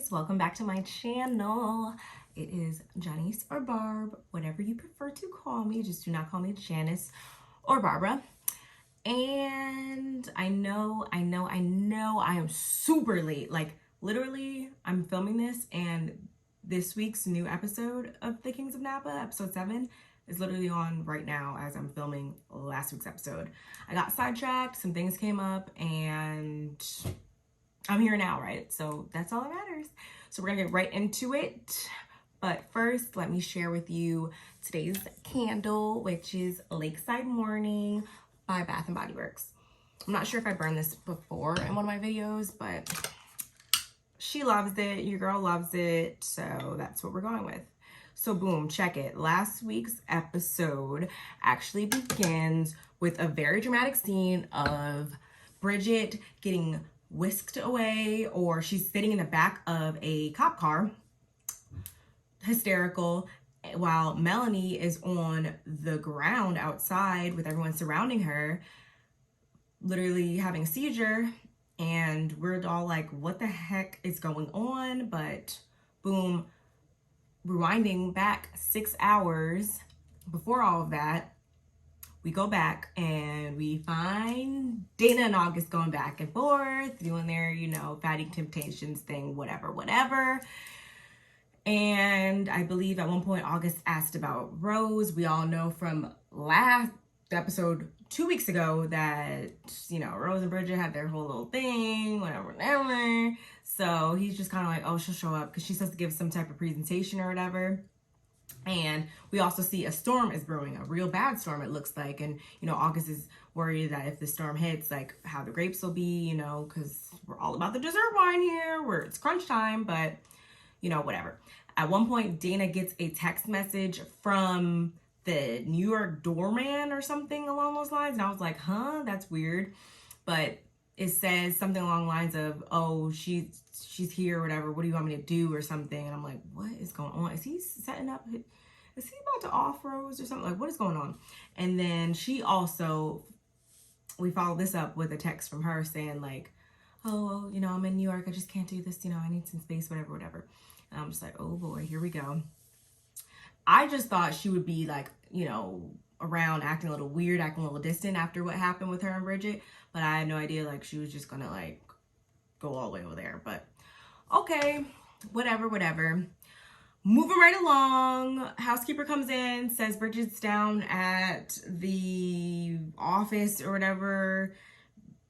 guys, welcome back to my channel. It is Janice or Barb, whatever you prefer to call me. Just do not call me Janice or Barbara. And I know I am super late. Like literally, I'm filming this and this week's new episode of The Kings of Napa, episode 7, is literally on right now as I'm filming last week's episode. I got sidetracked, some things came up, and I'm here now, right? So that's all that matters. So we're gonna get right into it. But first, let me share with you today's candle, which is Lakeside Morning by Bath & Body Works. I'm not sure if I burned this before in one of my videos, but she loves it, your girl loves it, so that's what we're going with. So boom, check it. Last week's episode actually begins with a very dramatic scene of Bridget getting whisked away, or she's sitting in the back of a cop car, hysterical, while Melanie is on the ground outside with everyone surrounding her, literally having a seizure. And we're all like, what the heck is going on? But boom, rewinding back 6 hours before all of that, we go back and we find Dana and August going back and forth, doing their, fatty temptations thing, whatever. And I believe at one point August asked about Rose. We all know from last episode 2 weeks ago that, Rose and Bridget had their whole little thing, whatever. So he's just kind of like, oh, she'll show up because she's supposed to give some type of presentation or whatever. And we also see a storm is brewing, a real bad storm it looks like. And, August is worried that if the storm hits, like how the grapes will be, because we're all about the dessert wine here, where it's crunch time, but, whatever. At one point, Dana gets a text message from the New York doorman or something along those lines. And I was like, huh, that's weird. But it says something along the lines of, oh, she's here or whatever. What do you want me to do or something? And I'm like, what is going on? Is he setting up? Is he about to off Rose or something? Like, what is going on? And then she also, we followed this up with a text from her saying like, oh, I'm in New York. I just can't do this. I need some space, whatever. And I'm just like, oh boy, here we go. I just thought she would be like, around acting a little weird, acting a little distant after what happened with her and Bridget. But I had no idea, like, she was just gonna, like, go all the way over there. But, okay, whatever. Moving right along, housekeeper comes in, says Bridget's down at the office or whatever,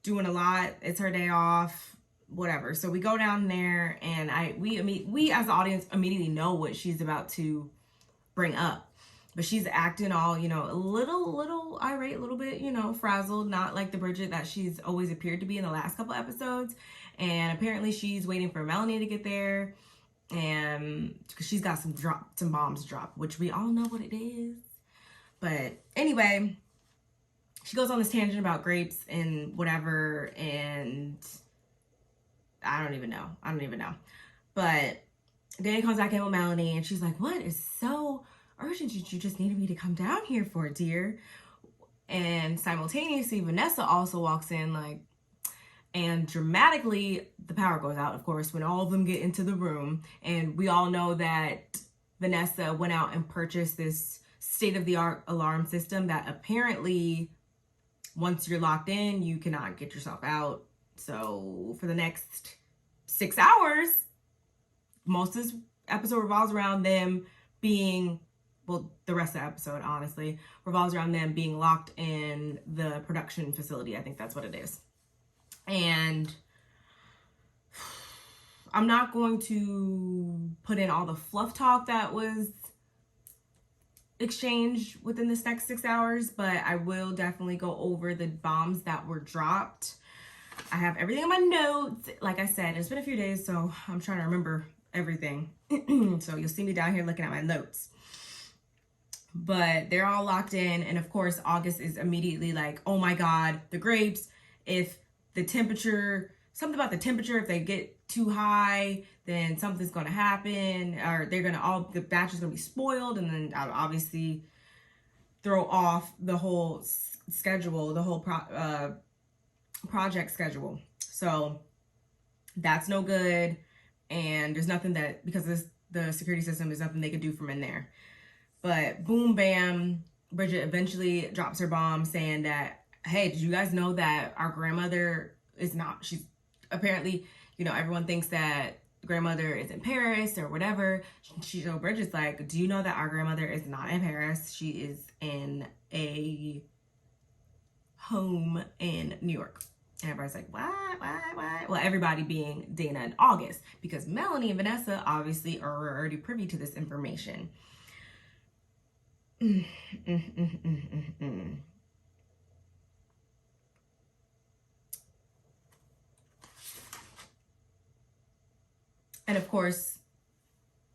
doing a lot. It's her day off, whatever. So we go down there, and we as the audience immediately know what she's about to bring up. But she's acting all, a little irate, a little bit, frazzled, not like the Bridget that she's always appeared to be in the last couple episodes. And apparently she's waiting for Melanie to get there, and because she's got some bombs to drop, which we all know what it is. But anyway, she goes on this tangent about grapes and whatever, and I don't even know. But Dana comes back in with Melanie, and she's like, what is so urgent that you just needed me to come down here for, dear? And simultaneously, Vanessa also walks in, like, and dramatically, the power goes out, of course, when all of them get into the room. And we all know that Vanessa went out and purchased this state-of-the-art alarm system that apparently, once you're locked in, you cannot get yourself out. So for the next 6 hours, most of this episode revolves around them being, well, the rest of the episode, honestly, revolves around them being locked in the production facility. I think that's what it is. And I'm not going to put in all the fluff talk that was exchanged within this next 6 hours, but I will definitely go over the bombs that were dropped. I have everything in my notes. Like I said, it's been a few days, so I'm trying to remember everything. So you'll see me down here looking at my notes. But they're all locked in, and of course August is immediately like, oh my god, the grapes, if the temperature, something about the temperature, if they get too high, then something's going to happen, or the batch is going to be spoiled, and then obviously throw off the whole schedule, the whole project schedule. So that's no good. and there's nothing that, because the security system, there's nothing they could do from in there. But boom, bam, Bridget eventually drops her bomb saying that, hey, did you guys know that our grandmother is not, she's apparently, everyone thinks that grandmother is in Paris or whatever. Bridget's like, do you know that our grandmother is not in Paris? She is in a home in New York. And everybody's like, what? Well, everybody being Dana and August, because Melanie and Vanessa obviously are already privy to this information. And of course,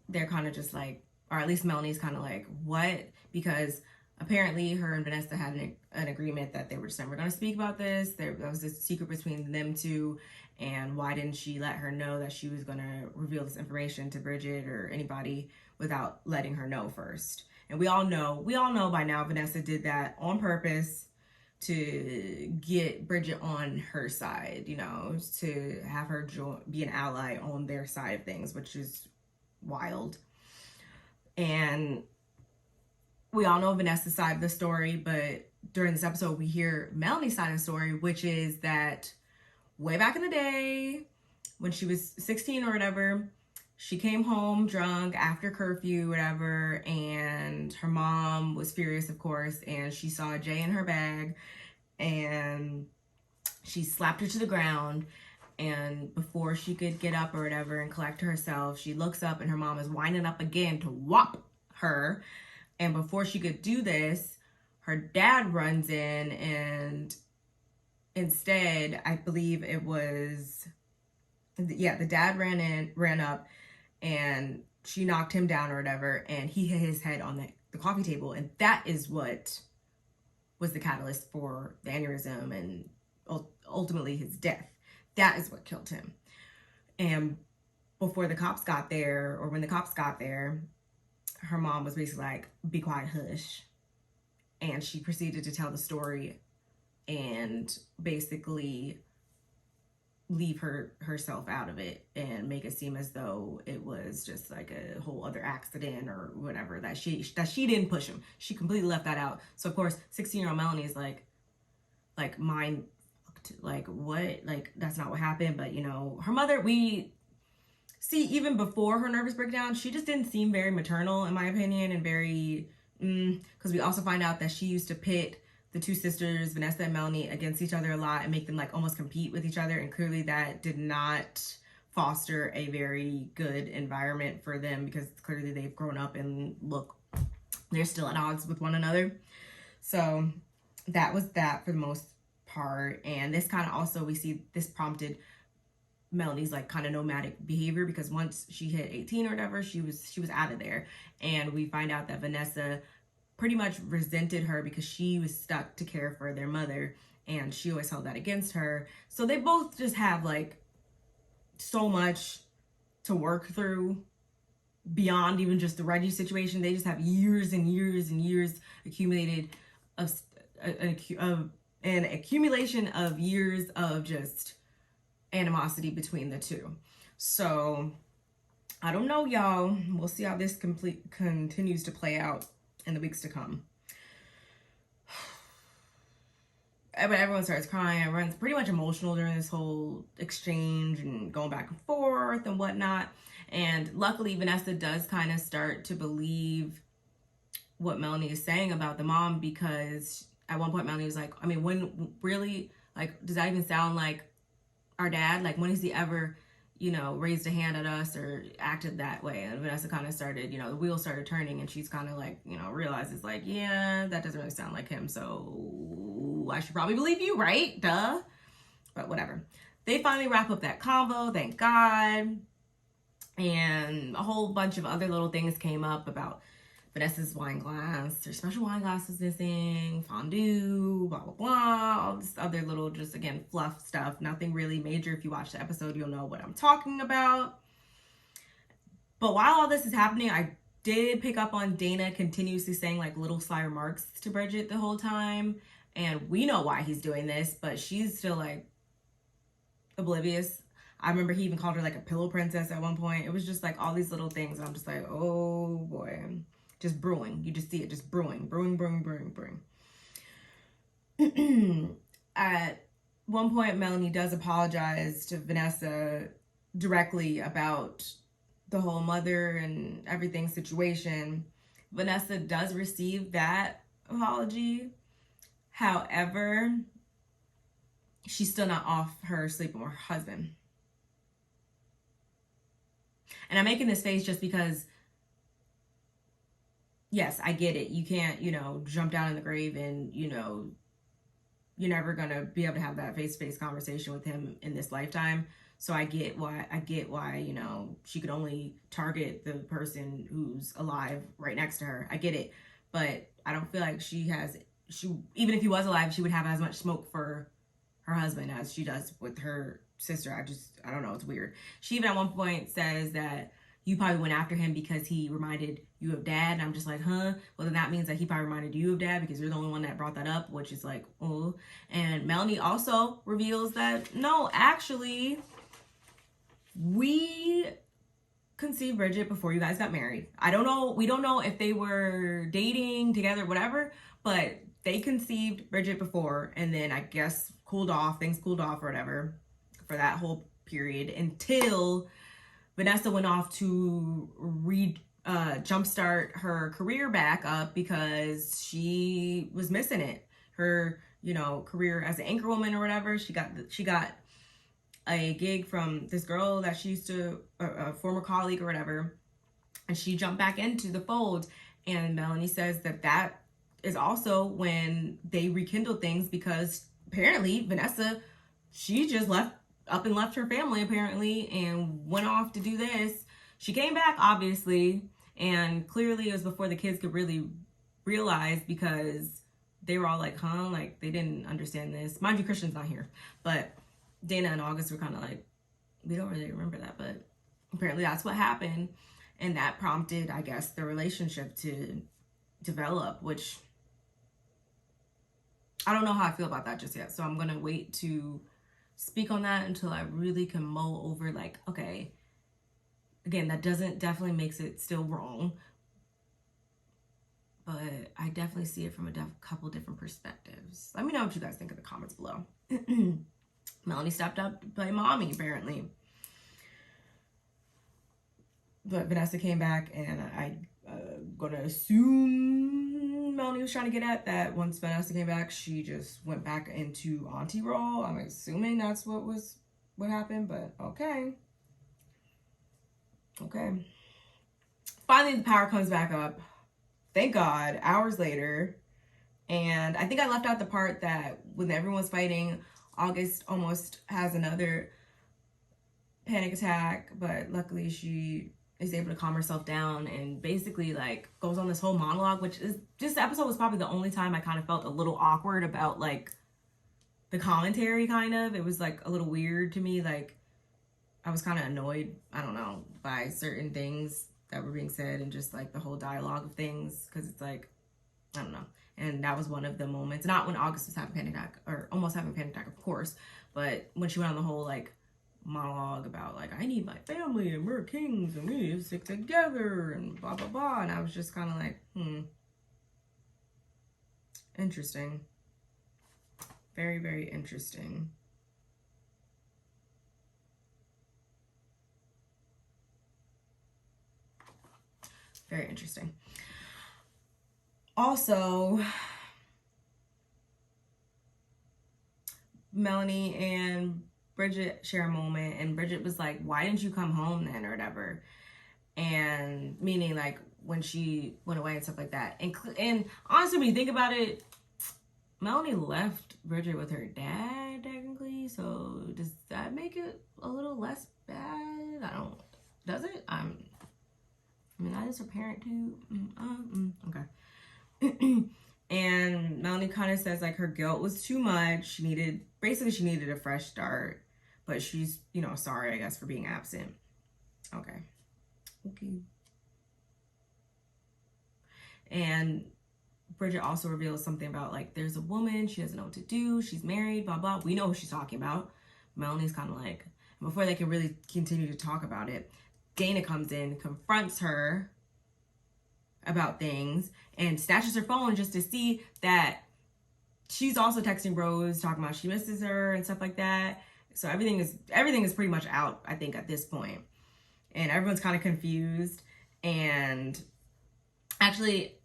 they're kind of just like, or at least Melanie's kind of like, what? Because apparently her and Vanessa had an agreement that they were just never going to speak about this. There was this secret between them two. And why didn't she let her know that she was going to reveal this information to Bridget or anybody without letting her know first? And we all know by now Vanessa did that on purpose to get Bridget on her side, to have her be an ally on their side of things, which is wild. And we all know Vanessa's side of the story, but during this episode, we hear Melanie's side of the story, which is that way back in the day, when she was 16 or whatever, she came home drunk after curfew, whatever, and her mom was furious, of course, and she saw Jay in her bag, and she slapped her to the ground, and before she could get up or whatever and collect herself, she looks up, and her mom is winding up again to whop her, and before she could do this, her dad runs in, and instead, I believe it was, the dad ran up, and she knocked him down or whatever, and he hit his head on the coffee table, and that is what was the catalyst for the aneurysm and ultimately his death. That is what killed him. And before the cops got there, or when the cops got there, her mom was basically like, be quiet, hush. And she proceeded to tell the story and basically leave herself out of it and make it seem as though it was just like a whole other accident or whatever, that she didn't push him. She completely left that out. So of course 16-year-old Melanie is like mind fucked, like what, like that's not what happened. But her mother, we see even before her nervous breakdown, she just didn't seem very maternal in my opinion, and very because we also find out that she used to pit the two sisters, Vanessa and Melanie, against each other a lot and make them like almost compete with each other. And clearly that did not foster a very good environment for them, because clearly they've grown up and they're still at odds with one another. So that was that for the most part. And this kind of also, we see this prompted Melanie's like kind of nomadic behavior, because once she hit 18 or whatever, she was out of there. And we find out that Vanessa pretty much resented her because she was stuck to care for their mother, and she always held that against her. So they both just have like so much to work through beyond even just the Reggie situation. They just have years and years and years accumulated of an accumulation of years of just animosity between the two. So I don't know, y'all. We'll see how this continues to play out in the weeks to come. But everyone starts crying. Everyone's pretty much emotional during this whole exchange and going back and forth and whatnot. And luckily, Vanessa does kind of start to believe what Melanie is saying about the mom, because at one point Melanie was like, I mean, when really, like, does that even sound like our dad? Like, when has he ever, raised a hand at us or acted that way? And Vanessa kind of started, the wheels started turning, and she's kind of like, realizes like, yeah, that doesn't really sound like him. So I should probably believe you, right? Duh. But whatever. They finally wrap up that convo, thank God. And a whole bunch of other little things came up about Vanessa's wine glass. Her special wine glass was missing, fondue, blah, blah, blah. All this other little, just again, fluff stuff. Nothing really major. If you watch the episode, you'll know what I'm talking about. But while all this is happening, I did pick up on Dana continuously saying like little sly remarks to Bridget the whole time. And we know why he's doing this, but she's still like oblivious. I remember he even called her like a pillow princess at one point. It was just like all these little things. And I'm just like, oh boy, just brewing. You just see it just brewing. At one point, Melanie does apologize to Vanessa directly about the whole mother and everything situation. Vanessa does receive that apology. However, she's still not off her sleeping with her husband. And I'm making this face just because, yes, I get it. You can't, jump down in the grave and, you're never going to be able to have that face-to-face conversation with him in this lifetime. So I get why, she could only target the person who's alive right next to her. I get it. But I don't feel like even if he was alive, she would have as much smoke for her husband as she does with her sister. I don't know. It's weird. She even at one point says that you probably went after him because he reminded you of dad. And I'm just like, huh? Well, then that means that he probably reminded you of dad because you're the only one that brought that up, which is like, oh. And Melanie also reveals that, no, actually, we conceived Bridget before you guys got married. I don't know. We don't know if they were dating together, whatever, but they conceived Bridget before, and then I guess things cooled off or whatever for that whole period until Vanessa went off to jumpstart her career back up because she was missing it. Her, career as an anchor woman or whatever. She got a gig from this girl that she used to, a former colleague or whatever, and she jumped back into the fold. And Melanie says that is also when they rekindled things because apparently Vanessa, she just left her family apparently and went off to do this. She came back obviously, and clearly it was before the kids could really realize because they were all like, huh? Like they didn't understand this. Mind you, Christian's not here, but Dana and August were kind of like, we don't really remember that, but apparently that's what happened. And that prompted, I guess, the relationship to develop, which I don't know how I feel about that just yet. So I'm going to wait to speak on that until I really can mull over like, okay, again, that definitely makes it still wrong. But I definitely see it from a couple different perspectives. Let me know what you guys think in the comments below. Melanie stepped up to play mommy, apparently. But Vanessa came back, and I'm going to assume Melanie was trying to get at that once Vanessa came back, she just went back into auntie role. I'm assuming that's what happened, but okay. Okay. Finally, the power comes back up. Thank God, hours later. And I think I left out the part that when everyone's fighting, August almost has another panic attack, but luckily she is able to calm herself down and basically like goes on this whole monologue, which is this episode was probably the only time I kind of felt a little awkward about like the commentary kind of. It was like a little weird to me. Like I was kind of annoyed, I don't know, by certain things that were being said and just like the whole dialogue of things. Cause it's like, I don't know. And that was one of the moments, not when August was having a panic attack or almost having a panic attack, of course, but when she went on the whole like monologue about like, I need my family and we're kings and we need to stick together and blah, blah, blah. And I was just kind of like, interesting. Very, very interesting. Very interesting. Also, Melanie and Bridget share a moment, and Bridget was like, why didn't you come home then or whatever? And meaning like when she went away and stuff like that. And honestly, when you think about it, Melanie left Bridget with her dad technically. So does that make it a little less bad? Does it? I mean, that is her parent too. Okay. And Melanie kind of says like her guilt was too much. She needed a fresh start, but she's, sorry, I guess, for being absent. Okay. And Bridget also reveals something about like, there's a woman, she doesn't know what to do. She's married, blah, blah. We know who she's talking about. Melanie's kind of like, before they can really continue to talk about it, Dana comes in, confronts her about things, and snatches her phone just to see that she's also texting Rose, talking about she misses her and stuff like that. So everything is pretty much out, I think, at this point. And everyone's kind of confused. And actually,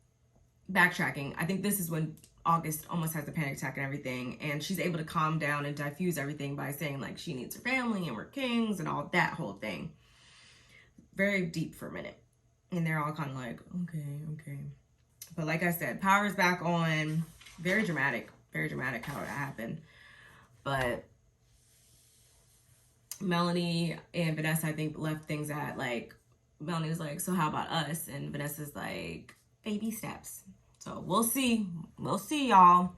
backtracking, I think this is when August almost has a panic attack and everything, and she's able to calm down and diffuse everything by saying like she needs her family and we're kings and all that whole thing. Very deep for a minute. And they're all kind of like, okay. But like I said, power is back on. Very dramatic how it happened. But Melanie and Vanessa, I think, left things at like, Melanie was like, so how about us? And Vanessa's like, baby steps. So we'll see, y'all.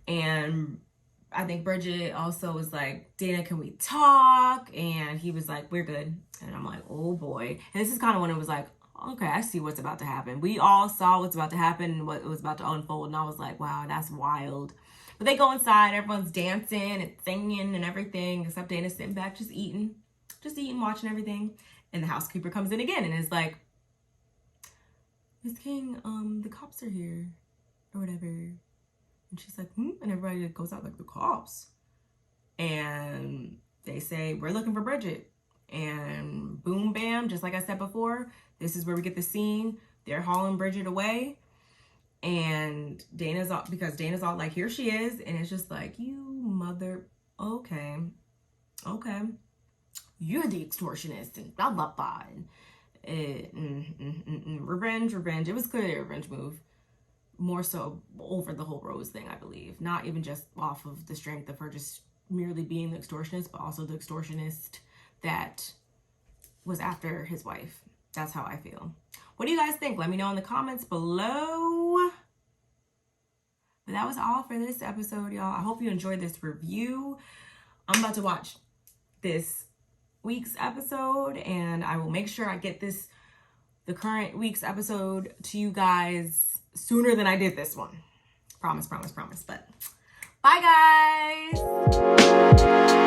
And I think Bridget also was like, Dana, can we talk? And he was like, we're good. And I'm like, oh boy. And this is kind of when it was like, okay, I see what's about to happen. We all saw what's about to happen and what was about to unfold. And I was like, wow, that's wild. But they go inside, everyone's dancing and singing and everything, except Dana sitting back, just eating, watching everything. And the housekeeper comes in again and is like, Miss King, the cops are here, or whatever. And she's like, and everybody goes out like, the cops. And they say, we're looking for Bridget. And boom, bam, just like I said before, this is where we get the scene. They're hauling Bridget away. And Dana's all like, here she is. And it's just like, you mother, okay. You're the extortionist and blah, blah, blah. And revenge. It was clearly a revenge move. More so over the whole Rose thing, I believe. Not even just off of the strength of her just merely being the extortionist, but also the extortionist that was after his wife. That's how I feel. What do you guys think? Let me know in the comments below. But that was all for this episode, y'all. I hope you enjoyed this review. I'm about to watch this week's episode, and I will make sure I get the current week's episode to you guys sooner than I did this one. Promise. But bye, guys.